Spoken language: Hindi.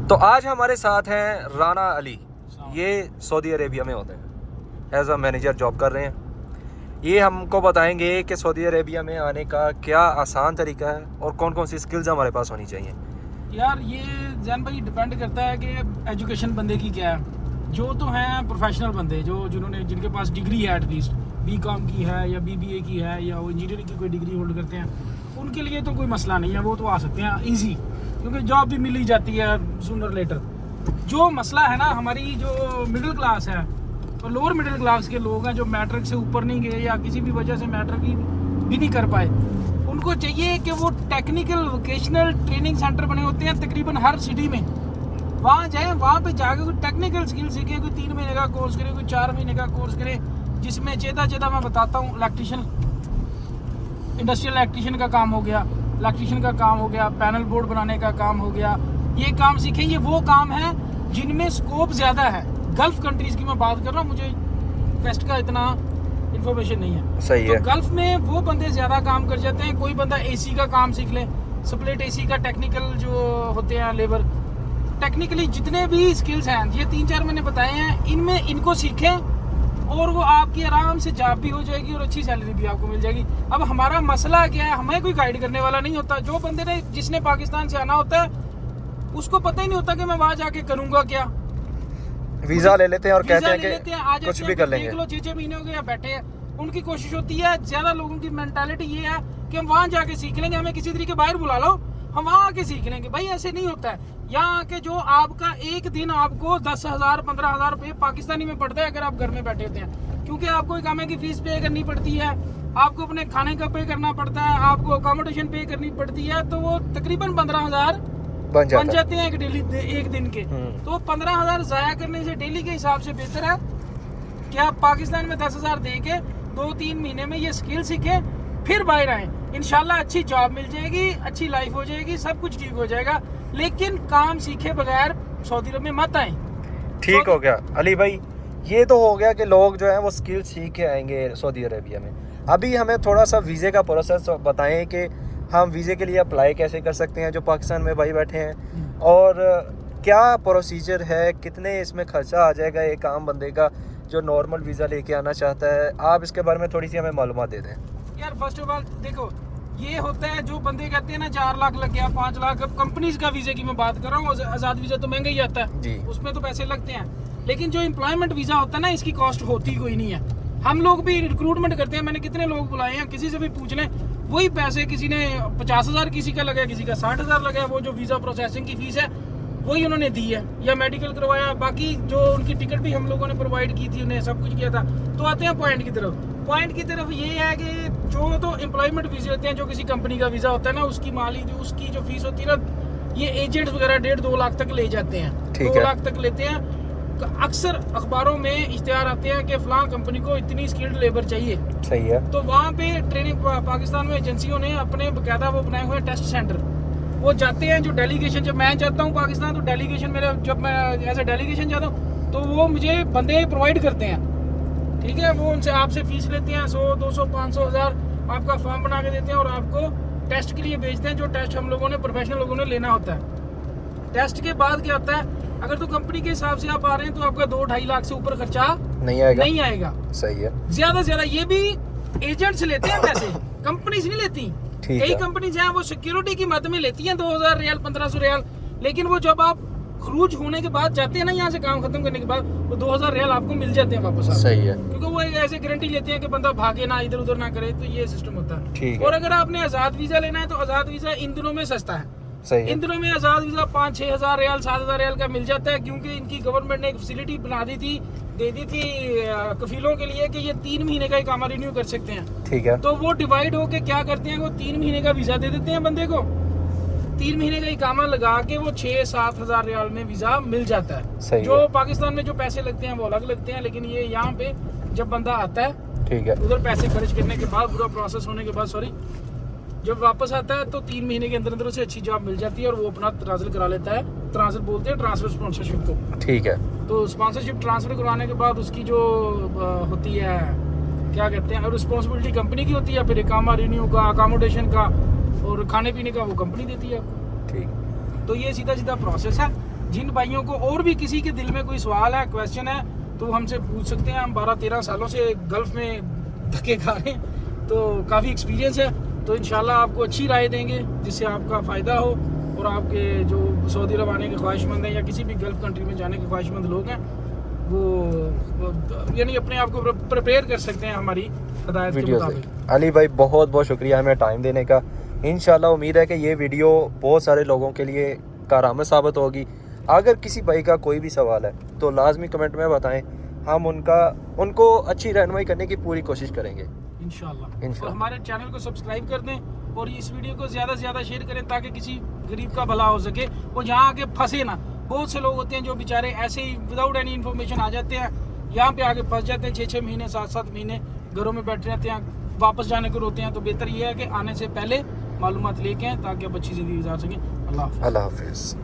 तो आज हमारे साथ हैं राना अली। ये सऊदी अरेबिया में होते हैं, एज अ मैनेजर जॉब कर रहे हैं। ये हमको बताएंगे कि सऊदी अरेबिया में आने का क्या आसान तरीका है और कौन कौन सी स्किल्स हमारे पास होनी चाहिए। यार ये जैन भाई डिपेंड करता है कि एजुकेशन बंदे की क्या है। जो तो हैं प्रोफेशनल बंदे जिनके पास डिग्री है, एटलीस्ट बीकॉम की है या बीबीए की है या वो इंजीनियरिंग की कोई डिग्री होल्ड करते हैं, उनके लिए तो कोई मसला नहीं है, वो तो आ सकते हैं इजी, क्योंकि जॉब भी मिल ही जाती है सूनर लेटर। जो मसला है ना, हमारी जो मिडिल क्लास है और लोअर मिडिल क्लास के लोग हैं जो मैट्रिक से ऊपर नहीं गए या किसी भी वजह से मैट्रिक भी नहीं कर पाए, उनको चाहिए कि वो टेक्निकल वोकेशनल ट्रेनिंग सेंटर बने होते हैं तकरीबन हर सिटी में, वहाँ जाएँ, वहाँ पे जाकर कोई टेक्निकल स्किल सीखें, कोई 3 महीने का कोर्स करें, कोई 4 महीने का कोर्स करें, जिसमें चेदा मैं बताता हूँ, इलेक्ट्रिशियन, इंडस्ट्रियल इलेक्ट्रिशियन का काम हो गया, इलेक्ट्रिशियन का काम हो गया, पैनल बोर्ड बनाने का काम हो गया, ये काम सीखें। ये वो काम है जिनमें स्कोप ज़्यादा है। गल्फ कंट्रीज़ की मैं बात कर रहा हूँ, मुझे वेस्ट का इतना इन्फॉर्मेशन नहीं है। सही है। तो गल्फ में वो बंदे ज़्यादा काम कर जाते हैं। कोई बंदा एसी का काम सीख ले, स्प्लिट एसी का टेक्निकल जो होते हैं लेबर, टेक्निकली जितने भी स्किल्स हैं, ये 3-4 मैंने बताए हैं, इनमें इनको सीखें और वो आपकी आराम से जॉब भी हो जाएगी और अच्छी सैलरी भी आपको मिल जाएगी। अब हमारा मसला क्या है, हमें कोई गाइड करने वाला नहीं होता। जो बंदे ने जिसने पाकिस्तान से आना होता है उसको पता ही नहीं होता कि मैं वहाँ जाके करूँगा क्या। वीजा ले लेते हैं और कहते हैं कि आ कुछ भी कर लेंगे। देख लो 6 महीने हो गए बैठे हैं। उनकी कोशिश होती है, ज्यादा लोगों की मेंटालिटी ये है कि हम वहाँ जाके सीख लेंगे, हमें किसी तरीके बाहर बुला लो, हम वहाँ आके सीख लेंगे। भाई ऐसे नहीं होता है। यहाँ आके जो आपका एक दिन आपको 10,000 15,000 रुपये पाकिस्तानी में पड़ता है अगर आप घर में बैठे होते हैं, क्योंकि आपको इकामे की फीस पे करनी पड़ती है, आपको अपने खाने का पे करना पड़ता है, आपको अकोमोडेशन पे करनी पड़ती है, तो वो तकरीबन 15,000 बन जाते हैं एक दिन के। तो 15,000 ज़ाया करने से डेली के हिसाब से बेहतर है कि आप पाकिस्तान में 10,000 दे के 2-3 महीने में ये स्किल सीखें, फिर बाहर आए। इंशाल्लाह अच्छी जॉब मिल जाएगी, अच्छी लाइफ हो जाएगी, सब कुछ ठीक हो जाएगा। लेकिन काम सीखे बगैर सऊदी अरब में मत आए। ठीक हो गया अली भाई, ये तो हो गया कि लोग जो हैं वो स्किल सीख के आएंगे सऊदी अरेबिया में। अभी हमें थोड़ा सा वीज़े का प्रोसेस बताएं कि हम वीज़े के लिए अप्लाई कैसे कर सकते हैं जो पाकिस्तान में भाई बैठे हैं, और क्या प्रोसीजर है, कितने इसमें खर्चा आ जाएगा एक आम बंदे का जो नॉर्मल वीज़ा लेके आना चाहता है। आप इसके बारे में थोड़ी सी हमें मालूमात दे दें। यार फर्स्ट ऑफ ऑल देखो, ये होता है जो बंदे कहते हैं ना 4 लाख लग गया, 5 लाख। अब कंपनीज का वीज़े की मैं बात कर रहा हूँ, आज़ाद वीज़ा तो महंगा ही आता है जी, उसमें तो पैसे लगते हैं। लेकिन जो एम्प्लॉयमेंट वीज़ा होता है ना, इसकी कॉस्ट होती कोई नहीं है। हम लोग भी रिक्रूटमेंट करते हैं, मैंने कितने लोग बुलाए हैं, किसी से भी पूछ लें, वही पैसे, किसी ने 50,000 किसी का लगा, किसी का 60,000 लगा, वो जो वीज़ा प्रोसेसिंग की फीस है वही उन्होंने दी है, या मेडिकल करवाया। बाकी जो उनकी टिकट भी हम लोगों ने प्रोवाइड की थी, उन्हें सब कुछ किया था। तो आते हैं पॉइंट की तरफ ये है कि जो तो एम्प्लॉयमेंट वीज़े होते हैं, जो किसी कंपनी का वीज़ा होता है ना, उसकी जो फीस होती है ना, ये एजेंट्स वगैरह 1.5-2 लाख तक ले जाते हैं, 2 लाख तक लेते हैं। अक्सर अखबारों में इश्तिहार आते हैं कि फलां कंपनी को इतनी स्किल्ड लेबर चाहिए। सही है। तो वहाँ पे ट्रेनिंग पाकिस्तान में एजेंसियों ने अपने बकायदा वो बनाए हुए टेस्ट सेंटर, वो जाते हैं। जो डेलीगेशन, जब मैं जाता हूँ पाकिस्तान, तो डेलीगेशन मेरा, जब मैं एज ए डेलीगेशन जाता हूँ, तो वो मुझे बंदे प्रोवाइड करते हैं। ठीक है, वो उनसे आपसे फीस लेते हैं 100, 200, 500, 1000, आपका फॉर्म बना के देते हैं और आपको टेस्ट के लिए भेजते हैं, जो टेस्ट हम लोगों ने, प्रोफेशनल लोगों ने लेना होता है। टेस्ट के बाद क्या होता है, अगर तो कंपनी के हिसाब से आप आ रहे हैं तो आपका 2-2.5 लाख से ऊपर खर्चा नहीं आएगा। सही है। ज्यादा से ज्यादा ये भी एजेंट्स लेते हैं पैसे, कंपनीज नहीं लेती। कई कंपनीज हैं वो सिक्योरिटी की मद में लेती हैं 2,000 रियाल, 1,500 रियाल, लेकिन वो जब आप खरूज होने के बाद जाते हैं ना, यहाँ से काम खत्म करने के बाद, वो 2,000 रियाल आपको मिल जाते हैं वापस। सही है, क्योंकि वो एक ऐसे गारंटी लेते हैं कि बंदा भागे ना, इधर उधर ना करे, तो ये सिस्टम होता है। ठीक है। और अगर आपने आज़ाद वीज़ा लेना है तो आज़ाद वीज़ा इन दिनों में सस्ता है। सही है। इन दिनों में आज़ाद वीज़ा 5-6 हज़ार रियाल, 7,000 रियाल का मिल जाता है, क्योंकि इनकी गवर्नमेंट ने एक फैसिलिटी बना दी थी, दे दी थी कफीलों के लिए कि ये 3 महीने का इकामा रिन्यू कर सकते हैं। ठीक है। तो वो डिवाइड होके क्या करते हैं, वो 3 महीने का वीज़ा दे देते हैं बंदे को, 3 महीने का इकामा लगा के वो 6-7 हज़ार रियाल में वीज़ा मिल जाता है। सही जो है। पाकिस्तान में जो पैसे लगते हैं वो अलग लगते हैं, लेकिन ये यहाँ पे जब बंदा आता है, ठीक है, उधर पैसे खर्च करने के बाद, पूरा प्रोसेस होने के बाद, जब वापस आता है तो 3 महीने के अंदर अंदर उसे अच्छी जॉब मिल जाती है और वो अपना ट्रांसफर करा लेता है। ट्रांसफर बोलते हैं ट्रांसफर स्पॉन्सरशिप को। ठीक है। तो स्पॉन्सरशिप ट्रांसफर करवाने के बाद उसकी जो होती है, क्या कहते हैं, रिस्पॉन्सिबिलिटी कंपनी की होती है, फिर इकामा रिन्यू का, अकोमोडेशन का और खाने पीने का वो कंपनी देती है आपको। ठीक। तो ये सीधा सीधा प्रोसेस है। जिन भाइयों को और भी किसी के दिल में कोई सवाल है, क्वेश्चन है, तो हमसे पूछ सकते हैं। हम 12-13 सालों से गल्फ में धक्के खा रहे हैं, तो काफ़ी एक्सपीरियंस है। तो इंशाल्लाह आपको अच्छी राय देंगे जिससे आपका फ़ायदा हो, और आपके जो सऊदी अरब आने के ख्वाहिशमंद हैं या किसी भी गल्फ कंट्री में जाने के ख्वाहिशमंद लोग हैं, वो यानी अपने आप को प्रिपेयर कर सकते हैं हमारी हदायत के मुताबिक। अली भाई बहुत बहुत शुक्रिया हमें टाइम देने का। इंशाल्लाह उम्मीद है कि ये वीडियो बहुत सारे लोगों के लिए कारआमद साबित होगी। अगर किसी भाई का कोई भी सवाल है तो लाजमी कमेंट में बताएं, हम उनको अच्छी रहनुमाई करने की पूरी कोशिश करेंगे इंशाल्लाह। और हमारे चैनल को सब्सक्राइब कर दें और इस वीडियो को ज़्यादा से ज़्यादा शेयर करें ताकि किसी गरीब का भला हो सके, वो यहाँ आके फंसे ना। बहुत से लोग होते हैं जो बेचारे ऐसे ही विदाउट एनी इन्फॉर्मेशन आ जाते हैं, यहाँ पे आके फंस जाते हैं, 6-6 महीने 7-7 महीने घरों में बैठे रहते हैं, वापस जाने को रोते हैं। तो बेहतर ये है कि आने से पहले मालूमात लेके आएं ताकि आप अच्छी ज़िंदगी गुजार सकें। अल्लाह हाफ़िज़।